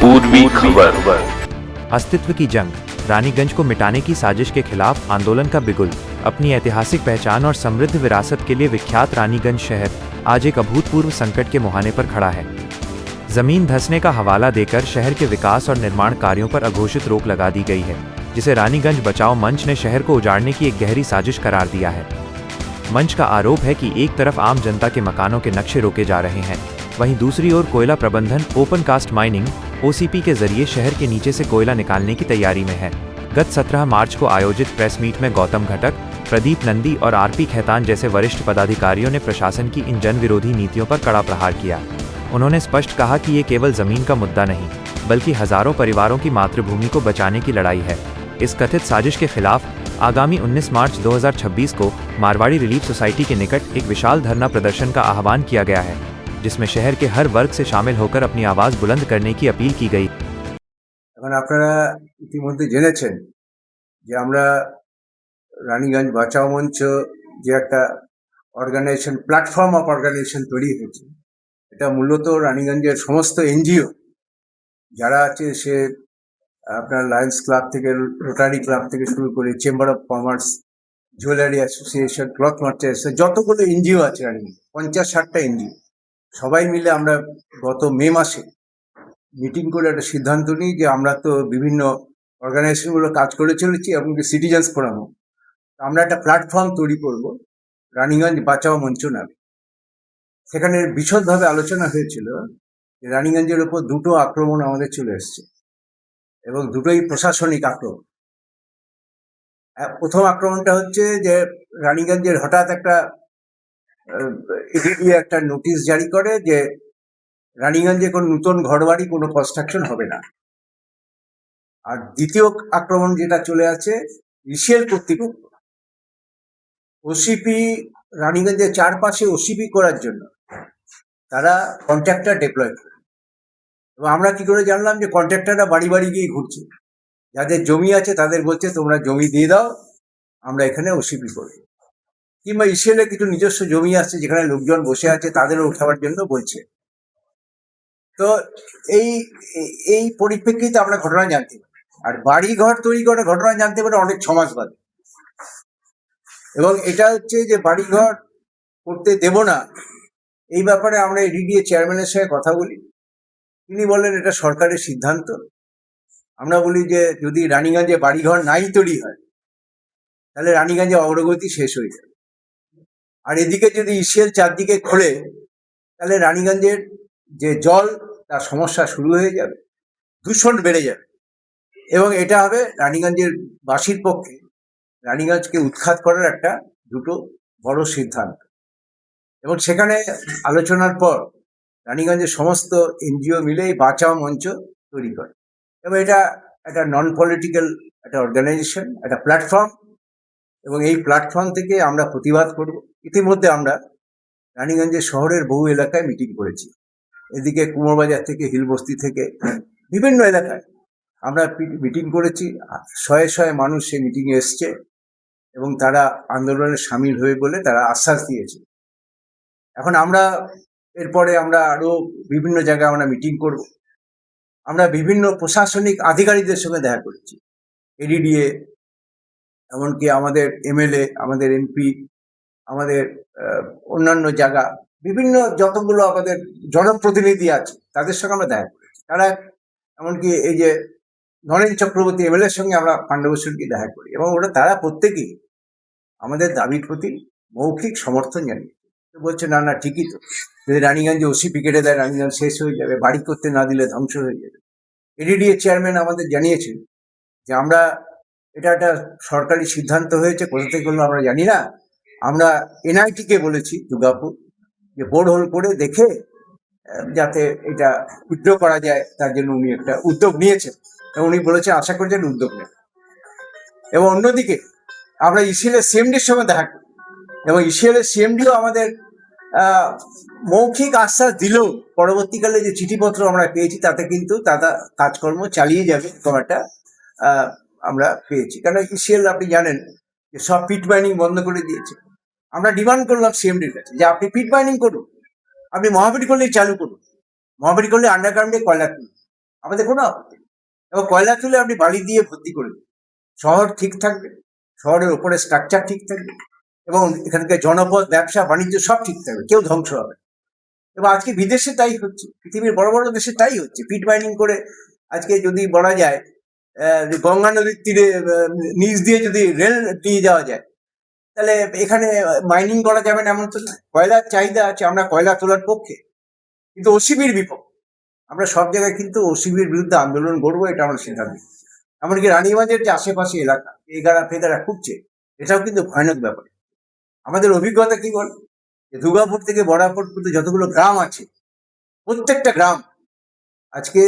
पूर्वी खबर। अस्तित्व की जंग, रानीगंज को मिटाने की साजिश के खिलाफ आंदोलन का बिगुल। अपनी ऐतिहासिक पहचान और समृद्ध विरासत के लिए विख्यात रानीगंज शहर आज एक अभूतपूर्व संकट के मुहाने पर खड़ा है। जमीन धंसने का हवाला देकर शहर के विकास और निर्माण कार्यों पर अघोषित रोक लगा दी गई है, जिसे रानीगंज बचाओ मंच ने शहर को उजाड़ने की एक गहरी साजिश करार दिया है। मंच का आरोप है कि एक तरफ आम जनता के मकानों के नक्शे रोके जा रहे हैं, वहीं दूसरी ओर कोयला प्रबंधन ओपन कास्ट माइनिंग ओसीपी के जरिए शहर के नीचे से कोयला निकालने की तैयारी में है। गत 17 मार्च को आयोजित प्रेस मीट में गौतम घटक, प्रदीप नंदी और आरपी खेतान जैसे वरिष्ठ पदाधिकारियों ने प्रशासन की इन जन विरोधी नीतियों पर कड़ा प्रहार किया। उन्होंने स्पष्ट कहा कि ये केवल जमीन का मुद्दा नहीं, बल्कि हजारों परिवारों की मातृभूमि को बचाने की लड़ाई है। इस कथित साजिश के खिलाफ आगामी 19 मार्च 2026 को मारवाड़ी रिलीफ सोसाइटी के निकट एक विशाल धरना प्रदर्शन का आह्वान किया गया है, जिसमें शहर के हर वर्ग से शामिल होकर अपनी आवाज बुलंद करने की अपील की गई। এখন আপনারা ইতিমধ্যে জেনেছেন যে আমরা রানীগঞ্জ বাঁচাও মঞ্চ যে একটা অর্গানাইজেশন প্ল্যাটফর্ম অফ অর্গানাইজেশন তৈরি হয়েছে, এটা মূলত রানীগঞ্জের সমস্ত এনজিও যারা আছে, সে আপনার লায়ন্স ক্লাব থেকে, রোটারি ক্লাব থেকে শুরু করে chamber of commerce, jewellery association, cloth merchants, যতগুলো এনজিও আছে রানীগঞ্জ 50-60টা এনজিও, সবাই মিলে আমরা গত মে মাসে মিটিং করে একটা সিদ্ধান্ত নিই যে আমরা তো বিভিন্ন অর্গানাইজেশনগুলো কাজ করে চলেছি, এমনকি সিটিজেন্স ফোরামও, আমরা একটা প্ল্যাটফর্ম তৈরি করব রানীগঞ্জ বাঁচাও মঞ্চ নামে। সেখানে বিশদভাবে আলোচনা হয়েছিল যে রানীগঞ্জের উপর দুটো আক্রমণ আমাদের চলে এসছে এবং দুটোই প্রশাসনিক আক্রমণ। প্রথম আক্রমণটা হচ্ছে যে রানীগঞ্জের হঠাৎ একটা ইডি একটা নোটিশ জারি করে যে রানীগঞ্জে কোনো নতুন ঘরবাড়ি, কোনো কনস্ট্রাকশন হবে না। আর দ্বিতীয় আক্রমণ যেটা চলে আছে ইসিএল কর্তৃপক্ষ, ওসিপি রানীগঞ্জের চারপাশে ওসিপি করার জন্য তারা কন্ট্রাক্টর ডিপ্লয় করে। এবং আমরা কি করে জানলাম যে কন্ট্রাক্টররা বাড়ি বাড়ি গিয়ে ঘুরছে, যাদের জমি আছে তাদের বলছে তোমরা জমি দিয়ে দাও, আমরা এখানে ওসিপি করবো। কিংবা ইসিএল এর কিছু নিজস্ব জমি আছে যেখানে লোকজন বসে আছে, তাদেরও উঠাবার জন্য বলছে। তো এই এই পরিপ্রেক্ষিতে আমরা ঘটনা জানতে পারি। আর বাড়ি ঘর তৈরি করে ঘটনা জানতে পারি অনেক 6 মাস বাদে। এবং এটা হচ্ছে যে বাড়ি ঘর করতে দেব না, এই ব্যাপারে আমরা এডিডিএ চেয়ারম্যানের সঙ্গে কথা বলি। তিনি বলেন এটা সরকারের সিদ্ধান্ত। আমরা বলি যে যদি রানীগঞ্জে বাড়িঘর নাই তৈরি হয় তাহলে রানীগঞ্জে অগ্রগতি শেষ হয়ে যাবে। আর এদিকে যদি ইসিএল চারদিকে খোলে তাহলে রানীগঞ্জের যে জল, তার সমস্যা শুরু হয়ে যাবে, দূষণ বেড়ে যাবে এবং এটা হবে রানীগঞ্জের বাসীর পক্ষে রানীগঞ্জকে উৎখাত করার একটা দুটো বড় সিদ্ধান্ত। এবং সেখানে আলোচনার পর রানীগঞ্জের সমস্ত এনজিও মিলে এই বাঁচাও মঞ্চ তৈরি করে। এবং এটা একটা নন পলিটিক্যাল একটা অর্গানাইজেশন, একটা প্ল্যাটফর্ম, এবং এই প্ল্যাটফর্ম থেকে আমরা প্রতিবাদ করব। ইতিমধ্যে আমরা রানীগঞ্জের শহরের বহু এলাকায় মিটিং করেছি। এদিকে কুমোরবাজার থেকে, হিলবস্তি থেকে, বিভিন্ন এলাকায় আমরা মিটিং করেছি। শয়ে শয়ে মানুষ সেই মিটিংয়ে এসছে এবং তারা আন্দোলনে সামিল হয়ে বলে তারা আশ্বাস দিয়েছে। এখন আমরা এরপরে আমরা আরো বিভিন্ন জায়গায় আমরা মিটিং করব। আমরা বিভিন্ন প্রশাসনিক আধিকারিকদের সঙ্গে দেখা করেছি, এডিডিএ, এমনকি আমাদের এমএলএ, আমাদের এমপি, আমাদের অন্যান্য জায়গা, বিভিন্ন যতগুলো আমাদের জনপ্রতিনিধি আছে তাদের সঙ্গে আমরা দেখা করেছি। তারা এমনকি এই যে নরেন চক্রবর্তী এমএলএর সঙ্গে আমরা পাণ্ডবেশ্বরকে দেখা করি এবং তারা প্রত্যেকেই আমাদের দাবির প্রতি মৌখিক সমর্থন জানিয়েছে। বলছে না না ঠিকই তো, যদি রানীগঞ্জে ওসিপি কেটে দেয় রানীগঞ্জ শেষ হয়ে যাবে, বাড়ি করতে না দিলে ধ্বংস হয়ে যাবে। এডিডিএ চেয়ারম্যান আমাদের জানিয়েছেন যে আমরা, এটা একটা সরকারি সিদ্ধান্ত হয়েছে, কোথা থেকে করলো আমরা জানি না, আমরা এনআইটি কে বলেছি দুর্গাপুর যে বোর্ড হোল করে দেখে যাতে এটা উইথড্র করা যায়, তার জন্য উনি একটা উদ্যোগ নিয়েছেন এবং উনি বলেছেন আশা করছেন উদ্যোগ নেন। এবং অন্যদিকে আমরা ইসিএল এর সিএমডির সঙ্গে দেখা করি এবং ইসিএল এর সিএমডিও আমাদের মৌখিক আশ্বাস দিলেও পরবর্তীকালে যে চিঠিপত্র আমরা পেয়েছি তাতে কিন্তু তারা কাজকর্ম চালিয়ে যাবে এরকম একটা আমরা পেয়েছি। কারণ ইসিএল আপনি জানেন যে সব পিট মাইনিং বন্ধ করে দিয়েছে। আমরা ডিমান্ড করলাম সিএমডির কাছে যে আপনি পিট মাইনিং করুন, আপনি মহাবীর করলেই চালু করুন, মহাবীর করলে আন্ডারগ্রাউন্ডে কয়লা তুলুন, আমাদের কোনো আপত্তি নেই। এবং কয়লা তুলে আপনি বাড়ি দিয়ে ভর্তি করে দিন, শহর ঠিক থাকবে, শহরের উপরে স্ট্রাকচার ঠিক থাকবে, এবং এখানকার জনপদ, ব্যবসা বাণিজ্য সব ঠিক থাকবে, কেউ ধ্বংস হবে না। এবং আজকে বিদেশে তাই হচ্ছে, পৃথিবীর বড় বড় দেশে তাই হচ্ছে। পিট মাইনিং করে আজকে যদি বলা যায় গঙ্গা নদীর তীরে নিচ দিয়ে যদি রেল দিয়ে যাওয়া যায়, তাহলে এখানে মাইনিং করা যাবে না এমন তো না। কয়লার চাহিদা আছে, আমরা কয়লা তোলার পক্ষে, কিন্তু ওসিবির বিপক্ষে। আমরা সব জায়গায় কিন্তু ওসিবির বিরুদ্ধে আন্দোলন করবো, এটা আমরা সিদ্ধান্ত নিই। এমনকি রানীগঞ্জের যে আশেপাশে এলাকা, এগারা ফেগারা খুঁজছে, এটাও কিন্তু ভয়ানক ব্যাপার। আমাদের অভিজ্ঞতা কি বল, যে দুর্গাপুর থেকে বড়াপুর পর্যন্ত যতগুলো গ্রাম আছে, প্রত্যেকটা গ্রাম আজকে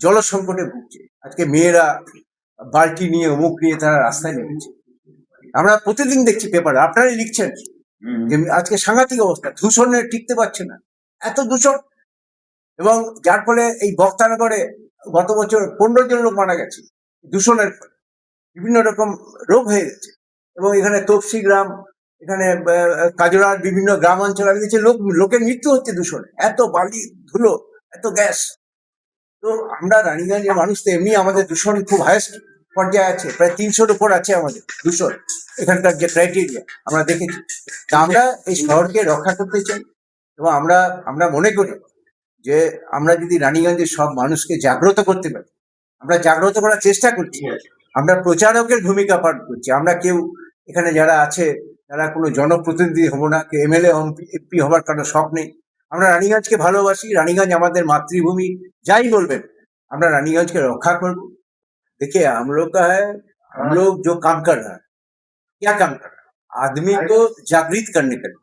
জল সংকটে ভুগছে। আজকে মেয়েরা বালতি নিয়ে, অমুক নিয়ে তারা রাস্তায় নেমেছে। আমরা প্রতিদিন দেখছি পেপারে, আপনারাই লিখছেন যে আজকে সাংঘাতিক অবস্থা, দূষণে টিকতে পারছে না, এত দূষণ। এবং যার ফলে এই বক্তানগরে গত বছর 15 জন লোক মারা গেছে দূষণের ফলে, বিভিন্ন রকম রোগ হয়ে গেছে। এবং এখানে তপসি গ্রাম, এখানে কাজরার বিভিন্ন গ্রাম অঞ্চল আমি দেখছি লোকের মৃত্যু হচ্ছে দূষণে, এত বালি, ধুলো, এত গ্যাস। তো আমরা রানীগঞ্জের মানুষ তো এমনি, আমাদের দূষণ খুব হাইয়েস্ট পর্যায়ে আছে, প্রায় 300-র উপর আছে আমাদের দূষণ, এখানকার যে ক্রাইটেরিয়া আমরা দেখেছি। তা আমরা এই শহরকে রক্ষা করতে চাই, এবং আমরা মনে করি যে আমরা যদি রানীগঞ্জের সব মানুষকে জাগ্রত করতে পারি, আমরা জাগ্রত করার চেষ্টা করছি, আমরা প্রচারকের ভূমিকা পালন করছি। আমরা কেউ এখানে যারা আছে তারা কোনো জনপ্রতিনিধি হবো না, কেউ এমএলএ এমপি হবার কারো শখ নেই। আমরা রানীগঞ্জকে ভালোবাসি, রানীগঞ্জ আমাদের মাতৃভূমি, যাই বলবেন আমরা রানীগঞ্জকে রক্ষা করবো। देखिए हम लोग का है, हम लोग जो काम कर रहा है, क्या काम कर रहा है, आदमी को जागृत करने के लिए।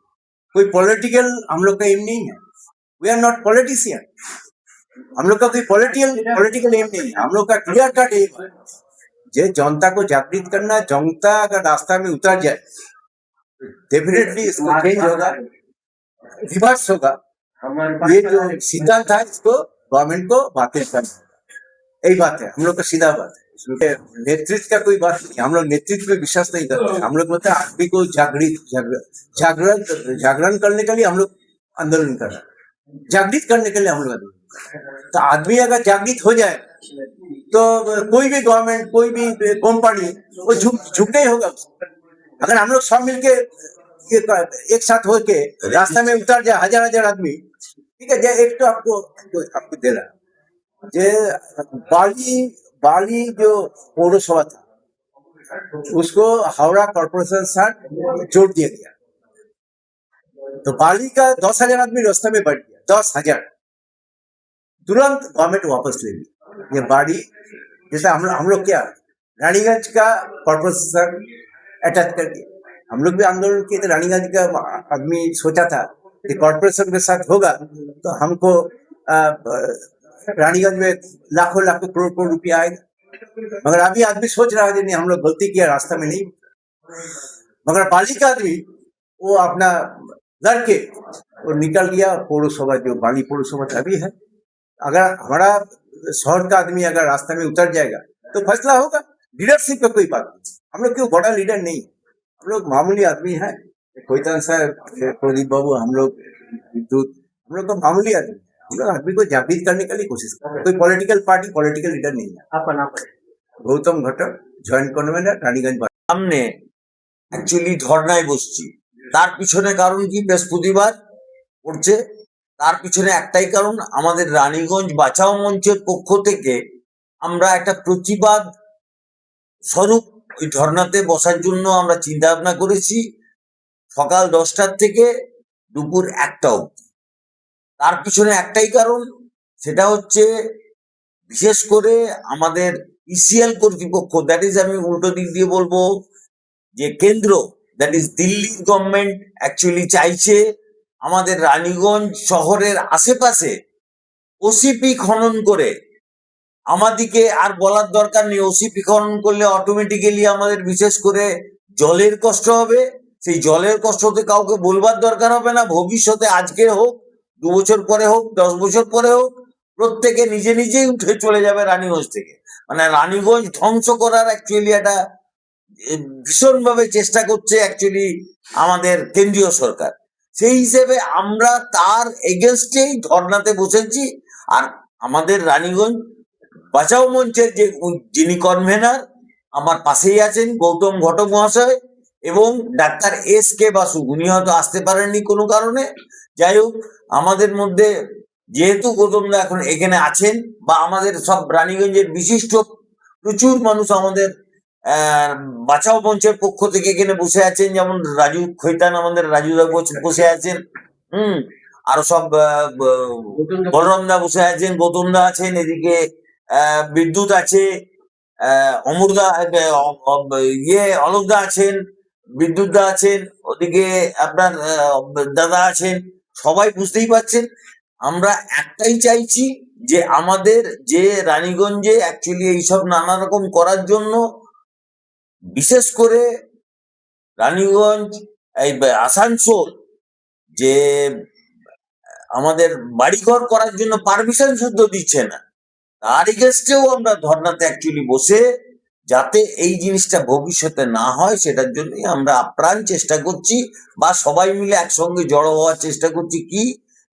कोई पॉलिटिकल हम लोग का एम नहीं है, वी आर नॉट पॉलिटिशियन। हम लोग का कोई पॉलिटिकल एम नहीं है, हम लोग का क्लियर कट एम है जे जनता को जागृत करना। जनता अगर रास्ता में उतर जाए, डेफिनेटली इसको चेंज होगा, रिवर्स होगा। ये जो सिद्धांत था, इसको गवर्नमेंट को बातिल करना, यही बात है। हम लोग का सीधा बात है, इसमें नेतृत्व का कोई बात नहीं। हम लोग नेतृत्व में विश्वास नहीं करते, हम लोग मतलब आदमी को जागरण करने के लिए हम लोग आंदोलन कर रहे हैं, जागृत करने के लिए हम लोग आंदोलन कर रहे हैं। तो आदमी अगर जागृत हो जाए तो कोई भी गवर्नमेंट, कोई भी कंपनी, वो झुकना ही होगा। अगर हम लोग सब मिलके एक साथ होके रास्ता में उतर जाए, हजार आदमी, ठीक है। एक तो आपको दे रहा जे बाली जो पौरसभा था, उसको हावड़ा कॉर्पोरेशन से जोड़ दिया गया। तो बाली का 10,000 आदमी रास्ते में बैठ गया, 10,000। तुरंत गवर्नमेंट वापस ले ली ये बाड़ी। जैसे हम लोग क्या रानीगंज का कॉर्पोरेशन अटैच कर दिया, हम लोग भी आंदोलन किए थे। रानीगंज का आदमी सोचा था कि कॉर्पोरेशन के साथ होगा तो हमको रानीगंज में लाखों करोड़ रुपया आएगा। मगर अभी आदमी सोच रहा है नहीं, हम लोग गलती किया, रास्ता में नहीं। मगर बाली का आदमी वो अपना लड़के वो निकल गया। पौरसभा जो बाली पौरसभा अभी है, अगर हमारा शहर का आदमी अगर रास्ते में उतर जाएगा तो फैसला होगा। लीडरशिप का कोई बात नहीं, हम लोग क्यों बड़ा लीडर नहीं, हम लोग मामूली आदमी है। कोईतन साहब, प्रदीप बाबू, हम लोग विद्युत, हम लोग तो मामूली आदमी, हम लोग आदमी को जागृत करने के लिए कोशिश कर रहे हैं। कोई पॉलिटिकल पार्टी, पॉलिटिकल लीडर नहीं है। গৌতম ঘটক, জয়েন্ট কনভেনর, রানীগঞ্জ। সামনে অ্যাকচুয়ালি ধর্নায় বসছি, তার পিছনে কারণ কি? বৃহস্পতিবার পড়ছে, তার পিছনে একটাই কারণ, আমাদের রানীগঞ্জ বাঁচাও মঞ্চের পক্ষ থেকে আমরা একটা প্রতিবাদ স্বরূপ ওই ধর্নাতে বসার জন্য আমরা চিন্তা ভাবনা করেছি, সকাল 10টার থেকে দুপুর 1টা অবধি। তার পিছনে একটাই কারণ, সেটা হচ্ছে বিশেষ করে আমাদের ইসিএল কর্তৃপক্ষ, দ্যাট ইজ, আমি উল্টো দিক দিয়ে বলবো যে কেন্দ্র, that is Delhi government actually চাইছে আমাদের রানীগঞ্জ শহরের আশেপাশে ওসিপি খনন করে, আমাদিকে আর বলার দরকার নেই, ওসিপি খনন করলে অটোমেটিক্যালি আমাদের বিশেষ করে জলের কষ্ট হবে। সেই জলের কষ্টতে কাউকে বলবার দরকার হবে না। ভবিষ্যতে আজকে হোক, 2 বছর পরে হোক, 10 বছর পরে হোক, প্রত্যেকে নিজে নিজেই উঠে চলে যাবে রানীগঞ্জ থেকে। মানে রানীগঞ্জ ধ্বংস করার অ্যাকচুয়ালি একটা ভীষণভাবে চেষ্টা করছে অ্যাকচুয়ালি আমাদের কেন্দ্রীয় সরকার। সেই হিসেবে আমরা তার এগেনস্টেই ধর্নাতে বসেছি। আর আমাদের রানীগঞ্জ বাঁচাও মঞ্চের যিনি কনভেনার আমার পাশেই আছেন গৌতম ঘটক মহাশয় এবং ডাক্তার এস কে বাসু, উনি হয়তো আসতে পারেননি কোনো কারণে। যাই হোক, আমাদের মধ্যে যেহেতু গৌতমদা এখন এখানে আছেন বা আমাদের সব রানীগঞ্জের বিশিষ্ট প্রচুর মানুষ আমাদের বাঁচাও মঞ্চের পক্ষ থেকে এখানে বসে আছেন, যেমন রাজু খৈতান আমাদের রাজুদা বসে আছেন, আরো সব বলরামদা বসে আছেন, গৌতমদা আছেন, এদিকে বিদ্যুৎ আছে, অমরদা অলোকদা আছেন, বিদ্যুৎদা আছেন, ওদিকে আপনার দাদা আছেন। সবাই বুঝতেই পারছেন আমরা একটাই চাইছি যে আমাদের যে রানীগঞ্জে অ্যাকচুয়ালি এইসব নানা রকম করার জন্য, বিশেষ করে রানীগঞ্জ এই আসানসোল যে আমাদের বাড়িঘর করার জন্য পারমিশন শুদ্ধ দিচ্ছে না, তার এগেনস্টেও আমরা ধর্নাতে অ্যাকচুয়ালি বসে যাতে এই জিনিসটা ভবিষ্যতে না হয় সেটার জন্যই আমরা আপ্রাণ চেষ্টা করছি, বা সবাই মিলে একসঙ্গে জড়ো হওয়ার চেষ্টা করছি কি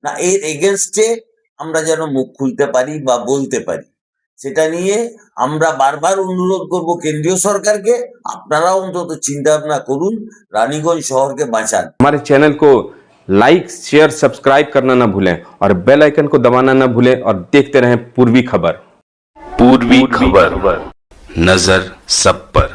না এর এগেনস্টে আমরা যেন মুখ খুলতে পারি বা বলতে পারি। সেটা নিয়ে আমরা বারবার অনুরোধ করব কেন্দ্রীয় সরকারকে, আপনারাও অন্তত চিন্তা ভাবনা করুন, রানীগঞ্জ শহরকে বাঁচান। हमारे चैनल को लाइक शेयर सब्सक्राइब करना ना भूलें और बेल आइकन को दबाना ना भूलें और देखते रहें पूर्वी खबर। पूर्वी खबर, नजर सब पर।